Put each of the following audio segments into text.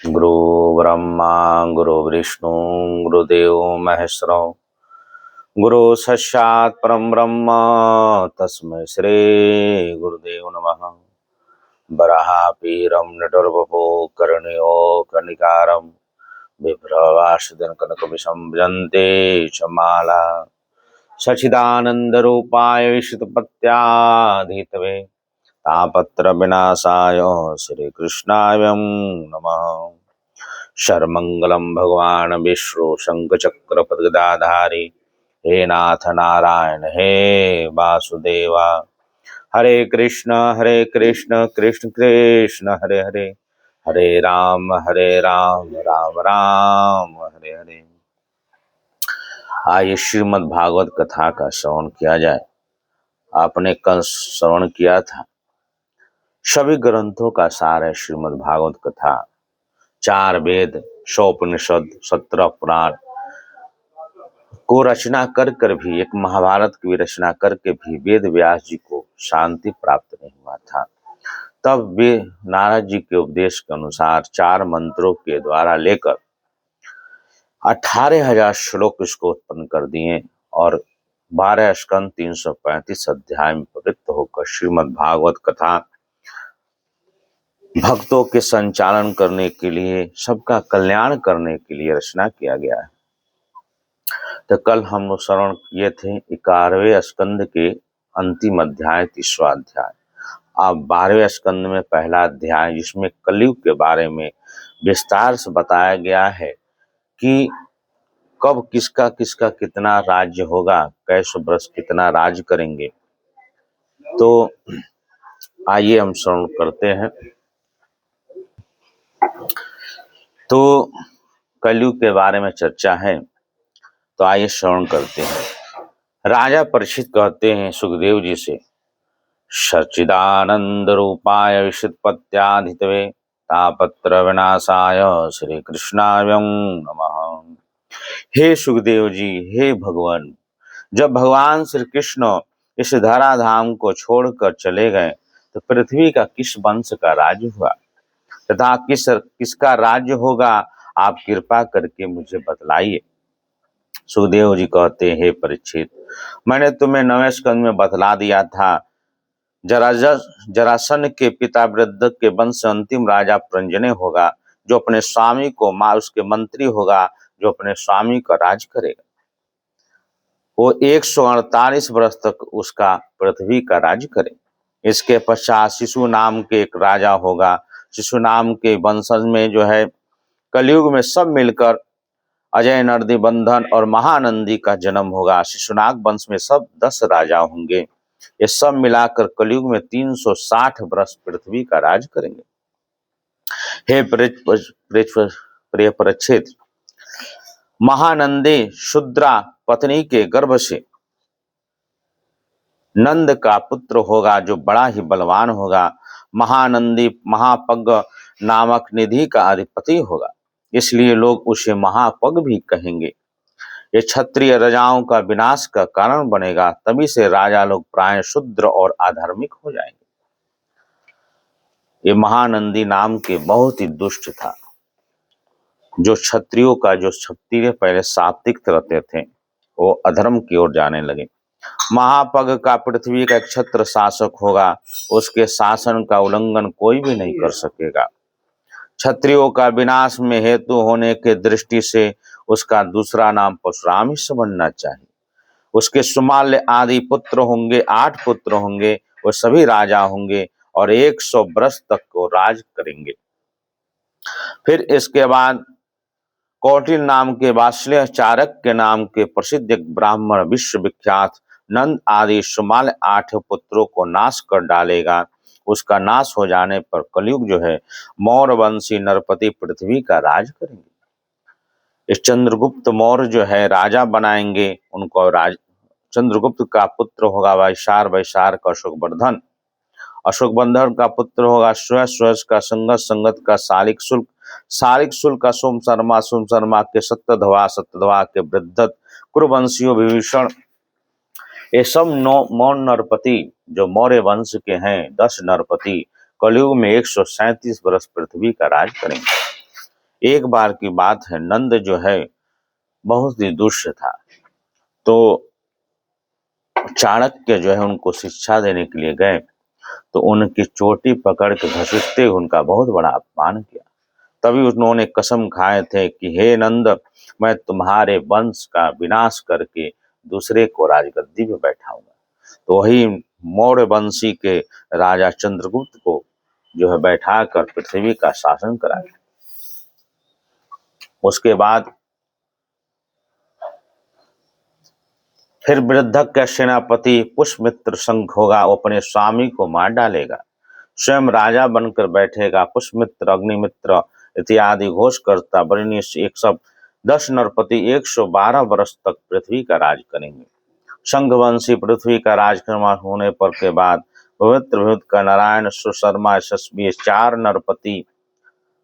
गुरु ब्रह्मा गुरु विष्णु गुरुदेव महेश्वरो गुरु साक्षात् परम ब्रह्म तस्मै श्री गुरुदेव नमः। वराहपीरं नटोर्वपो कर्णयो कर्णिकारं बिभ्रवासुदेन कनकविसंभजन्ते च माला सच्चिदानन्दरूपाय विशुद्धपत्याधितवे तापत्र विनाशाय श्रीकृष्णाय नमः। शर्मंगलम भगवान विष्णु शंखचक्र पद्गदाधारी हे नाथ नारायण हे वासुदेवा। हरे कृष्ण कृष्ण कृष्ण हरे हरे, हरे राम राम राम हरे हरे। आइए श्रीमद् भागवत कथा का श्रवण किया जाए। आपने कल श्रवण किया था, सभी ग्रंथों का सार है श्रीमद् भागवत कथा। 4 वेद, 100 उपनिषद, 17 पुराण को रचना कर भी, एक महाभारत की रचना करके भी वेद व्यास जी को शांति प्राप्त नहीं हुआ था। तब वे नारद जी के उपदेश के अनुसार 4 मंत्रों के द्वारा लेकर 18,000 श्लोक इसको उत्पन्न कर दिए और 12 स्कंद 335 अध्याय में प्रवृत्त होकर श्रीमद् भागवत कथा भक्तों के संचालन करने के लिए, सबका कल्याण करने के लिए रचना किया गया है। तो कल हम लोग श्रवण किए थे 11वें स्कंद के अंतिम अध्याय, 30वां अध्याय। अब 12वें स्कंद में पहला अध्याय, जिसमें कलयुग के बारे में विस्तार से बताया गया है कि कब किसका किसका कितना राज्य होगा, कैसे वर्ष कितना राज करेंगे। तो आइए हम श्रवण करते हैं। तो कलयुग के बारे में चर्चा है, तो आइए श्रवण करते हैं। राजा परीक्षित कहते हैं सुखदेव जी से, सच्चिदानंद रूपाय विशुद्धपत्याधितवे तापत्र विनाशाय श्री कृष्णाय नमः। हे सुखदेव जी, हे भगवान, जब भगवान श्री कृष्ण इस धराधाम को छोड़कर चले गए तो पृथ्वी का किस वंश का राज्य हुआ तथा किसका राज्य होगा, आप कृपा करके मुझे बतलाइए। सुखदेव जी कहते हैं, हे परीक्षित, मैंने तुम्हें 9वें स्कंद में बतला दिया था, जरासंध के पिता वृद्ध के वंश से अंतिम राजा प्रंजने होगा, जो अपने स्वामी को उसके मंत्री होगा, जो अपने स्वामी का राज करेगा। वो 148 वर्ष तक उसका पृथ्वी का राज करे। इसके पश्चात शिशु नाम के एक राजा होगा। शिशु नाम के वंशज में जो है कलयुग में सब मिलकर अजय, नरदी, बंधन और महानंदी का जन्म होगा। शिशुनाग वंश में सब 10 राजा होंगे। ये सब मिलाकर कलयुग में 360 वर्ष पृथ्वी का राज करेंगे। हे प्रिय परीक्षित, महानंदी शूद्रा पत्नी के गर्भ से नंद का पुत्र होगा, जो बड़ा ही बलवान होगा। महानंदी महापग नामक निधि का अधिपति होगा, इसलिए लोग उसे महापग भी कहेंगे। ये क्षत्रिय राजाओं का विनाश का कारण बनेगा, तभी से राजा लोग प्राय शूद्र और अधार्मिक हो जाएंगे। ये महानंदी नाम के बहुत ही दुष्ट था। जो क्षत्रियों का, जो क्षत्रिय पहले सात्विक रहते थे, वो अधर्म की ओर जाने लगे। महापग का पृथ्वी का क्षत्र शासक होगा, उसके शासन का उल्लंघन कोई भी नहीं कर सकेगा। क्षत्रियों का विनाश में हेतु होने के दृष्टि से उसका दूसरा नाम परशुराम ही समझना चाहिए। उसके सुमाल्य आदि पुत्र होंगे, 8 पुत्र होंगे, वो सभी राजा होंगे और 100 वर्ष तक को राज करेंगे। फिर इसके बाद कौटिल नाम के वात्सल्य चारक के नाम के प्रसिद्ध एक ब्राह्मण विश्वविख्यात नंद आदि सुमाल 8 पुत्रों को नाश कर डालेगा। उसका नाश हो जाने पर कलयुग जो है मौर्य वंशी नरपति पृथ्वी का राज करेंगे। इस चंद्रगुप्त मौर्य जो है राजा बनाएंगे उनको। चंद्रगुप्त का पुत्र होगा वैशार, वैशार का अशोकवर्धन, अशोकवर्धन का पुत्र होगा सुयश, सुयश का संगत, संगत का सालिक शुल्क, सालिक शुल्क का सोम शर्मा, सोम शर्मा के सत्यधवा, सत्यधवा के वृद्धत, कुरुवंशियों विभीषण। ये सब 9 नरपति जो मौर्य वंश के हैं, 10 नरपति कलयुग में 137 वर्ष पृथ्वी का राज करेंगे। एक बार की बात है, नंद जो है बहुत ही दुष्ट था। तो चाणक्य जो है उनको शिक्षा देने के लिए गए, तो उनकी चोटी पकड़ के घसीटते हुए उनका बहुत बड़ा अपमान किया। तभी उन्होंने कसम खाए थे कि हे नंद, मैं तुम्हारे वंश का विनाश करके दूसरे को राजगद्दी पे बैठाऊंगा। तो वही मौर्य वंशी के राजा चंद्रगुप्त को जो है बैठा कर पृथ्वी का शासन कराया। उसके बाद फिर वृद्धक सेनापति पुष्यमित्र संघ होगा, वो अपने स्वामी को मार डालेगा, स्वयं राजा बनकर बैठेगा। पुष्यमित्र, अग्निमित्र इत्यादि घोष करता बरिनिष्ठ 110 नरपति 112 वर्ष तक पृथ्वी का राज करेंगे। संघवंशी पृथ्वी का राजकुमार होने पर के बाद पवित्र भूत का नारायण, सुशर्मा, यशस्वी 4 नरपति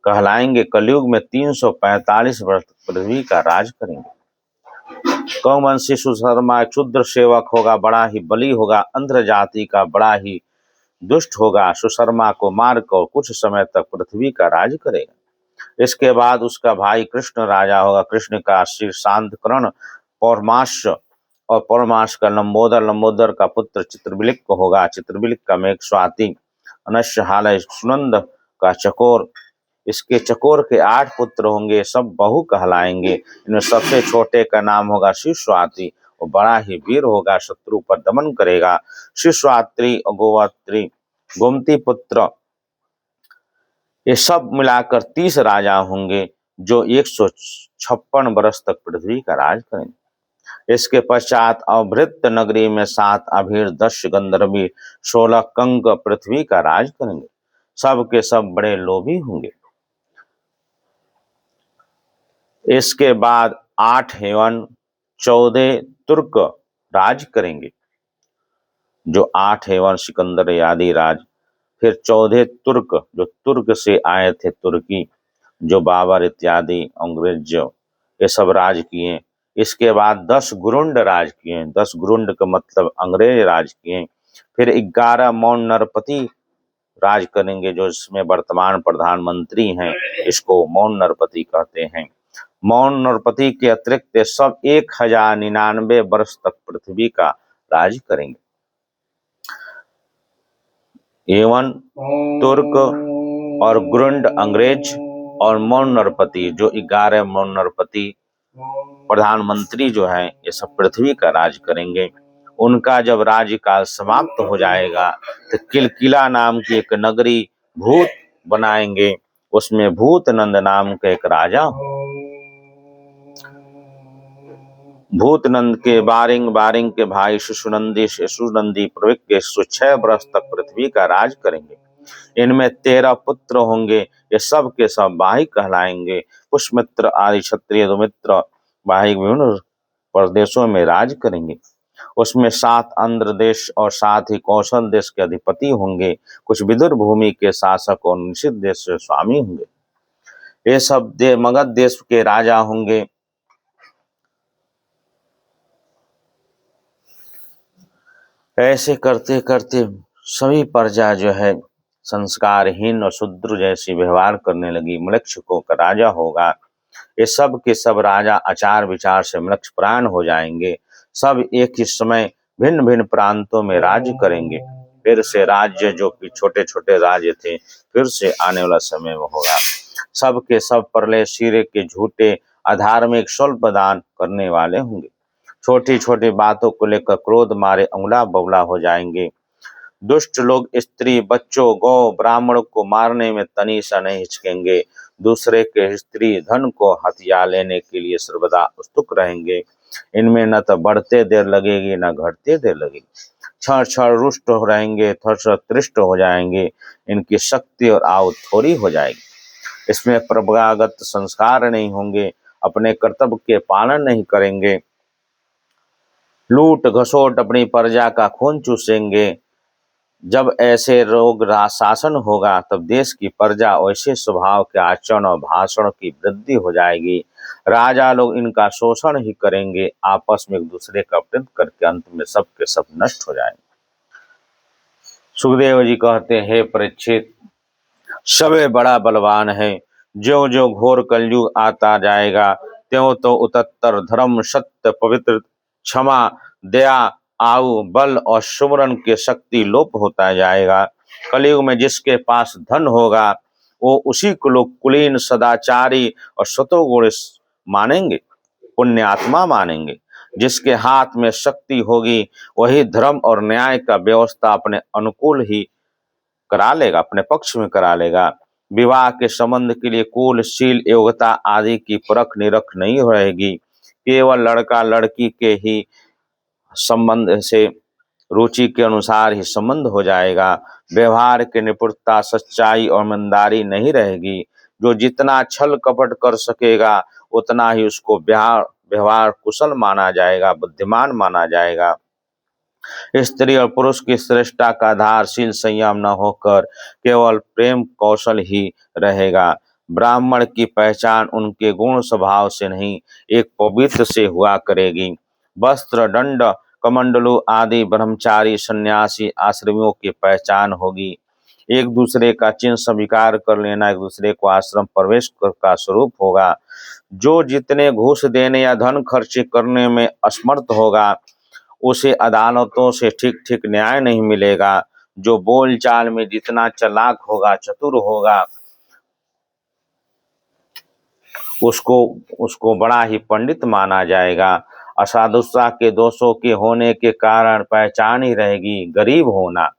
कहलाएंगे। कलयुग में 345 वर्ष तक पृथ्वी का राज करेंगे। कौवंशी सुशर्मा क्षुद्र सेवक होगा, बड़ा ही बली होगा, अंध्र जाति का बड़ा ही दुष्ट होगा। सुशर्मा को मारकर कुछ समय तक पृथ्वी का राज करेगा। इसके बाद उसका भाई कृष्ण राजा होगा। कृष्ण का श्री शांतकर्ण पौर्माश और पौर्माश का लंबोदर, लंबोदर का पुत्र चित्रबिलिक होगा। चित्रबिलिक का मेघ स्वाति, अनश्य हालय सुनंद का चकोर। इसके चकोर के 8 पुत्र होंगे, सब बहु कहलाएंगे। इनमें सबसे छोटे का नाम होगा शिश्वाति, वो बड़ा ही वीर होगा, शत्रु पर दमन करेगा। शिश्वात्री और गोवात्री, गोमती पुत्र, ये सब मिलाकर 30 राजा होंगे जो 156 वर्ष तक पृथ्वी का राज करेंगे। इसके पश्चात अवभृत नगरी में 7 अभीर, 10 गंधर्वी, 16 कंग पृथ्वी का राज करेंगे। सब के सब बड़े लोभी होंगे। इसके बाद 8 हेवन, 14 तुर्क राज करेंगे। जो 8 हेवन सिकंदर आदि राज, फिर 14 तुर्क जो तुर्क से आए थे, तुर्की जो बाबर इत्यादि अंग्रेज, ये सब राज किए। इसके बाद 10 गुरुंड राज किए। 10 गुरुंड का मतलब अंग्रेज राज किए। फिर 11 मौन नरपति राज करेंगे, जो इसमें वर्तमान प्रधानमंत्री हैं, इसको मौन नरपति कहते हैं। मौन नरपति के अतिरिक्त सब 1099 वर्ष तक पृथ्वी का राज करेंगे। एवन, तुर्क और गुरुंड अंग्रेज और मौन नरपति, जो 11 मौन नरपति प्रधानमंत्री जो हैं, ये सब पृथ्वी का राज करेंगे। उनका जब राज्यकाल समाप्त हो जाएगा तो किलकिला नाम की एक नगरी भूत बनाएंगे, उसमें भूतनंद नाम का एक राजा। भूतनंद के बारिंग के भाई शिशुनंदी प्रविक्त 106 वर्ष तक पृथ्वी का राज करेंगे। इनमें 13 पुत्र होंगे, ये सब के सब वाहिक कहलाएंगे। पुष्यमित्र आदि क्षत्रिय दुमित्र वाहिक विभिन्न प्रदेशों में राज करेंगे। उसमें 7 आंध्र देश और 7 ही कौशल देश के अधिपति होंगे। कुछ विदुर भूमि के शासक और निषिद्ध देश के स्वामी होंगे। ये सब मगध देश के राजा होंगे। ऐसे करते करते सभी प्रजा जो है संस्कारहीन और शूद्र जैसी व्यवहार करने लगी। मृक्षकों का राजा होगा। ये सब के सब राजा आचार विचार से मृक्ष प्राण हो जाएंगे। सब एक ही समय भिन्न भिन्न प्रांतों में राज्य करेंगे। फिर से राज्य जो कि छोटे छोटे राज्य थे, फिर से आने वाला समय में होगा। सब के सब प्रलय सिरे के झूठे अधार्मिक स्वल्प दान करने वाले होंगे। छोटी छोटी बातों को लेकर क्रोध मारे अंगुला बबला हो जाएंगे। दुष्ट लोग स्त्री, बच्चों, गौ, ब्राह्मण को मारने में तनी सा नहीं हिचकेंगे। दूसरे के स्त्री धन को हथिया लेने के लिए सर्वदा उत्सुक रहेंगे। इनमें न तो बढ़ते देर लगेगी न घटते देर लगेगी। क्षण क्षण रुष्ट हो रहेंगे, थोड़ा तृष्ट हो जाएंगे। इनकी शक्ति और आयु थोड़ी हो जाएगी। इसमें परंपरागत संस्कार नहीं होंगे, अपने कर्तव्य के पालन नहीं करेंगे। लूट घसोट अपनी प्रजा का खून चूसेंगे। जब ऐसे रोग शासन होगा तब देश की प्रजा वैसे स्वभाव के आचरण और भाषण की वृद्धि हो जाएगी। राजा लोग इनका शोषण ही करेंगे, आपस में एक दूसरे का वृद्ध करके अंत में सब के सब नष्ट हो जाएंगे। सुखदेव जी कहते हैं, हे परीक्षित, सबे बड़ा बलवान है, ज्यो ज्यो घोर कलयुग आता जाएगा, त्यों तो उतत्तर धर्म, सत्य, पवित्र, क्षमा, दया, आयु, बल और सुमरन की शक्ति लोप होता जाएगा। कलयुग में जिसके पास धन होगा वो उसी को लोग कुलीन, सदाचारी और सतोगुण मानेंगे, पुण्यात्मा मानेंगे। जिसके हाथ में शक्ति होगी वही धर्म और न्याय का व्यवस्था अपने अनुकूल ही करा लेगा, अपने पक्ष में करा लेगा। विवाह के संबंध के लिए कुल, शील, योग्यता आदि की परख निरख नहीं रहेगी। केवल लड़का लड़की के ही संबंध से रुचि के अनुसार ही संबंध हो जाएगा। व्यवहार की निपुणता, सच्चाई और ईमानदारी नहीं रहेगी। जो जितना छल कपट कर सकेगा उतना ही उसको व्यवहार कुशल माना जाएगा, बुद्धिमान माना जाएगा। स्त्री और पुरुष की श्रेष्ठता का आधार शील संयम न होकर केवल प्रेम कौशल ही रहेगा। ब्राह्मण की पहचान उनके गुण स्वभाव से नहीं, एक पवित्र से हुआ करेगी। वस्त्र, दंड, कमंडलू आदि ब्रह्मचारी, सन्यासी, आश्रमियों की पहचान होगी। एक दूसरे का चिन्ह स्वीकार कर लेना एक दूसरे को आश्रम प्रवेश का स्वरूप होगा। जो जितने घूस देने या धन खर्च करने में असमर्थ होगा उसे अदालतों से ठीक ठीक न्याय नहीं मिलेगा। जो बोल चाल में जितना चालाक होगा, चतुर होगा, उसको उसको बड़ा ही पंडित माना जाएगा। असाधुता के दोषों के होने के कारण पहचान ही रहेगी गरीब होना।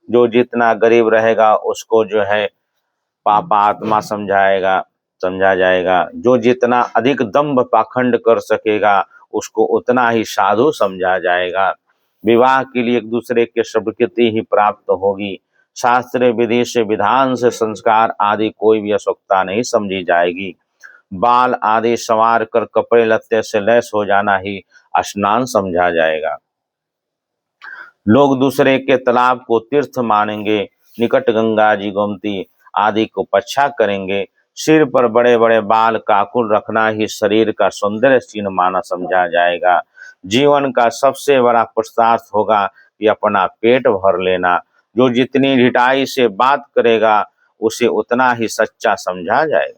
जो जितना गरीब रहेगा उसको जो है पापात्मा समझा जाएगा। जो जितना अधिक दंभ पाखंड कर सकेगा उसको उतना ही साधु समझा जाएगा। विवाह के लिए एक दूसरे के स्वीकृति ही प्राप्त होगी। शास्त्र, विधि से, विधान से, संस्कार आदि कोई भी आवश्यकता नहीं समझी जाएगी। बाल आदि संवार कर कपड़े लत्ते से लैस हो जाना ही स्नान समझा जाएगा। लोग दूसरे के तालाब को तीर्थ मानेंगे, निकट गंगा जी, गोमती आदि को पच्छा करेंगे। सिर पर बड़े बड़े बाल काकुल रखना ही शरीर का सौंदर्य चिन्ह माना समझा जाएगा। जीवन का सबसे बड़ा पुरुषार्थ होगा कि अपना पेट भर लेना। जो जितनी ढिठाई से बात करेगा उसे उतना ही सच्चा समझा जाएगा।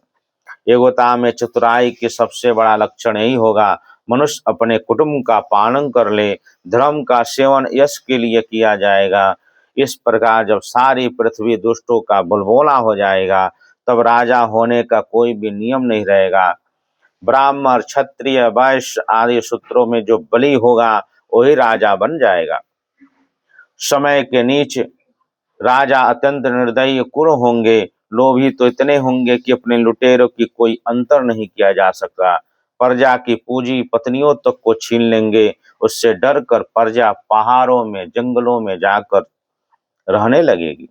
एगोता में चतुराई के सबसे बड़ा लक्षण यही होगा। मनुष्य अपने कुटुंब का पालन कर ले। धर्म का सेवन यश के लिए किया जाएगा। इस प्रकार जब सारी पृथ्वी दुष्टों का बुलबुला हो जाएगा तब राजा होने का कोई भी नियम नहीं रहेगा। ब्राह्मण, क्षत्रिय, वैश्य आदि सूत्रों में जो बलि होगा वही राजा बन जाएगा। समय के नीच राजा अत्यंत निर्दयी क्रूर होंगे। लोभी तो इतने होंगे कि अपने लुटेरों की कोई अंतर नहीं किया जा सकता। प्रजा की पूजी पत्नियों तक को छीन लेंगे। उससे डर कर प्रजा पहाड़ों में, जंगलों में जाकर रहने लगेगी।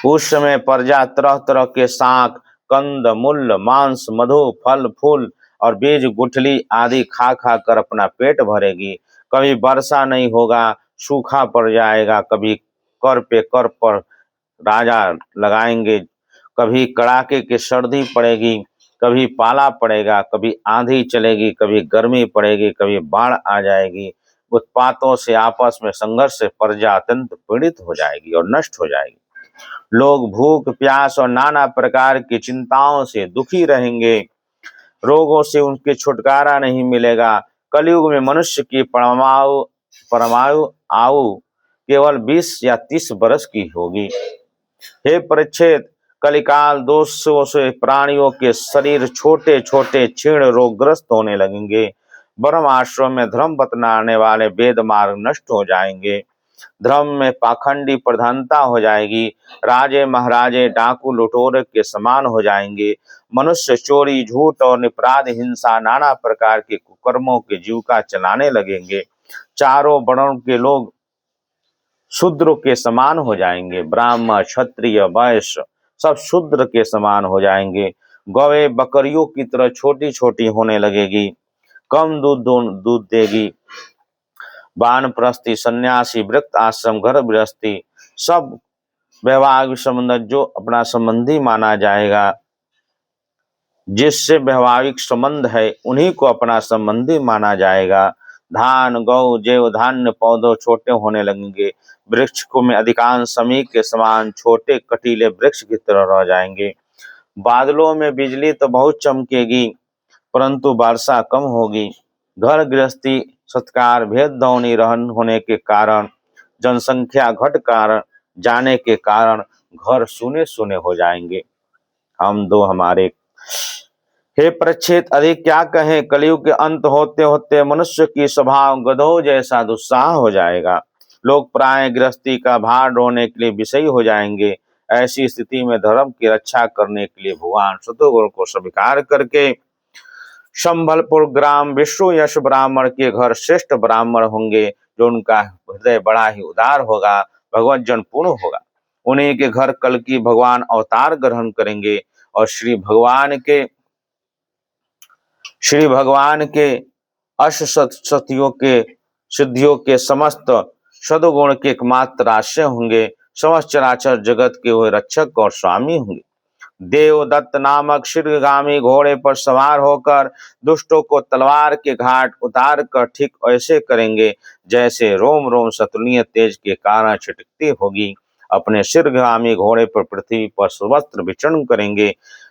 उस समय प्रजा तरह तरह के शाक, कंद, मूल, मांस, मधु, फल फूल और बीज गुठली आदि खा खा कर अपना पेट भरेगी। कभी वर्षा नहीं होगा, सूखा पड़ जाएगा। कभी कर पे कर पर राजा लगाएंगे। कभी कड़ाके की सर्दी पड़ेगी, कभी पाला पड़ेगा, कभी आंधी चलेगी, कभी गर्मी पड़ेगी, कभी बाढ़ आ जाएगी। उत्पातों से, आपस में संघर्ष से प्रजा अत्यंत पीड़ित हो जाएगी और नष्ट हो जाएगी। लोग भूख, प्यास और नाना प्रकार की चिंताओं से दुखी रहेंगे। रोगों से उनके छुटकारा नहीं मिलेगा। कलयुग में मनुष्य की परमायु आयु केवल 20 या 30 वर्ष की होगी। हे परिच्छेद, कलिकाल दोषों से प्राणियों के शरीर छोटे छोटे क्षीण रोगग्रस्त होने लगेंगे। ब्रह्म आश्रम में धर्म बतलाने वाले वेद मार्ग नष्ट हो जाएंगे। धर्म में पाखंडी प्रधानता हो जाएगी। राजे महाराजे डाकू लुटेरे के समान हो जाएंगे। मनुष्य चोरी, झूठ और निपराध, हिंसा, नाना प्रकार के कुकर्मों के जीविका चलाने लगेंगे। चारों वर्णों के लोग शूद्र के समान हो जाएंगे। ब्राह्मण, क्षत्रिय, वैश्य सब शूद्र के समान हो जाएंगे। गौवे बकरियों की तरह छोटी छोटी होने लगेगी, कम दूध देगी। वानप्रस्थी, सन्यासी, वृत्त आश्रम, घर गृहस्थी सब वैवाहिक संबंध जो अपना संबंधी माना जाएगा। जिससे वैवाहिक संबंध है उन्हीं को अपना संबंधी माना जाएगा। धान, गौ, जैव धान्य पौधों छोटे होने लगेंगे। वृक्ष को में अधिकांश समी के समान छोटे कटीले वृक्ष की तरह रह जाएंगे। बादलों में बिजली तो बहुत चमकेगी, परंतु वर्षा कम होगी। घर गृहस्थी सत्कार भेदभावनी रहन होने के कारण, जनसंख्या घट कारण जाने के कारण घर सूने सूने हो जाएंगे। हम दो हमारे। हे परीक्षित, अधिक क्या कहें, कलयुग के अंत होते होते मनुष्य की स्वभाव गधों जैसा दुस्साह हो जाएगा। लोग प्राय गृहस्थी का भार ढोने के लिए विषयी हो जाएंगे। ऐसी स्थिति में धर्म की रक्षा करने के लिए भगवान शतुगुण को स्वीकार करके संभलपुर ग्राम विष्णु यश ब्राह्मण के घर श्रेष्ठ ब्राह्मण होंगे, जो उनका हृदय बड़ा ही उदार होगा, भगवत जन पूर्ण होगा। उन्हीं के घर कल की भगवान अवतार ग्रहण करेंगे और श्री भगवान के अष्टसिद्धियों के सिद्धियों के समस्त सदगुण के एकमात्र आश्रय होंगे। समस्त चराचर जगत के वे रक्षक और स्वामी होंगे। देवदत्त नामक शीघ्रगामी घोड़े पर सवार होकर दुष्टों को तलवार के घाट उतार कर ठीक ऐसे करेंगे जैसे रोम रोम शत्रुनीय तेज के कारण छिटकती होगी। अपने शीघ्रगामी घोड़े पर पृथ्वी पर सर्वत्र विचरण करेंगे।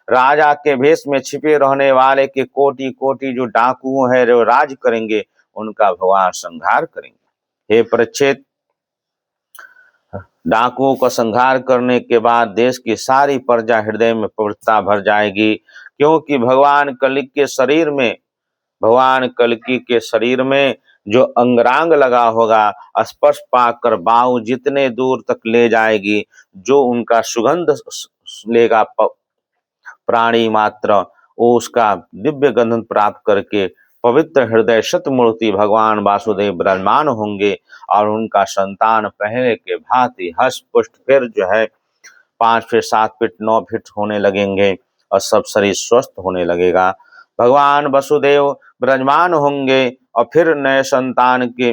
राजा के भेष में छिपे रहने वाले के कोटि कोटि जो डाकुओं है जो राज करेंगे, उनका भगवान संहार करेंगे। हे परीक्षित, डाकुओं का संहार करने के बाद देश की सारी प्रजा हृदय में पवित्रता भर जाएगी, क्योंकि भगवान कल्कि के शरीर में जो अंगरांग लगा होगा, स्पर्श पाकर वायु जितने दूर तक ले जाएगी, जो उनका सुगंध लेगा प्राणी मात्र, वो उसका दिव्य गंध प्राप्त करके पवित्र हृदय शतमूर्ति भगवान वासुदेव विराजमान होंगे और उनका संतान पहले के भांति हष्ट पुष्ट फिर जो है 5 फीट 7 फीट 9 फीट होने लगेंगे और सब शरीर स्वस्थ होने लगेगा। भगवान वसुदेव विराजमान होंगे और फिर नए संतान के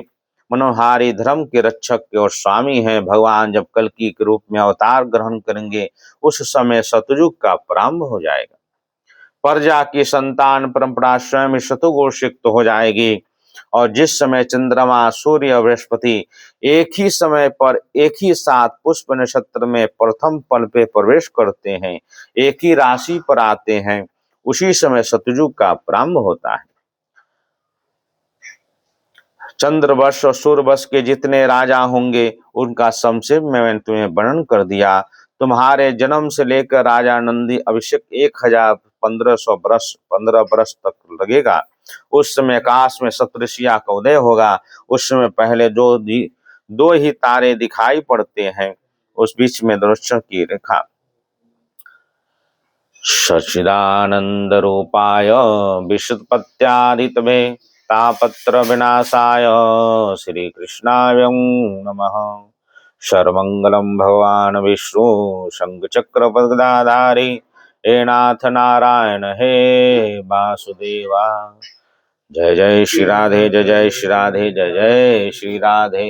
मनोहारी धर्म के रक्षक के और स्वामी हैं। भगवान जब कल्कि के रूप में अवतार ग्रहण करेंगे, उस समय सतयुग का प्रारंभ हो जाएगा। प्रजा की संतान परंपरा स्वयं शतुगुण सिक्त हो जाएगी और जिस समय चंद्रमा सूर्य और बृहस्पति एक ही समय पर एक ही साथ पुष्प नक्षत्र में प्रथम पल पे प्रवेश करते हैं, एक ही राशि पर आते हैं, उसी समय सतयुग का प्रारंभ होता है। चंद्रवश और सूर्यवश के जितने राजा होंगे, उनका संक्षेप में मैंने तुम्हें वर्णन कर दिया। तुम्हारे जन्म से लेकर राजा नंदी अभिषेक 1515 वर्ष तक लगेगा। उस समय आकाश में सप्तऋषियों का उदय होगा। उस समय पहले दो ही तारे दिखाई पड़ते हैं, उस बीच में दृश्य की रेखा। सच्चिदानंद रूपाय विशुद्धपत्यादितवे तापत्र विनाशाय श्री कृष्णाय नमः। सर्वमंगलम भगवान विष्णु शंख चक्र गदाधारी, हे नाथ नारायण हे वासुदेवा। जय जय श्री राधे, जय जय श्री राधे, जय जय श्री राधे।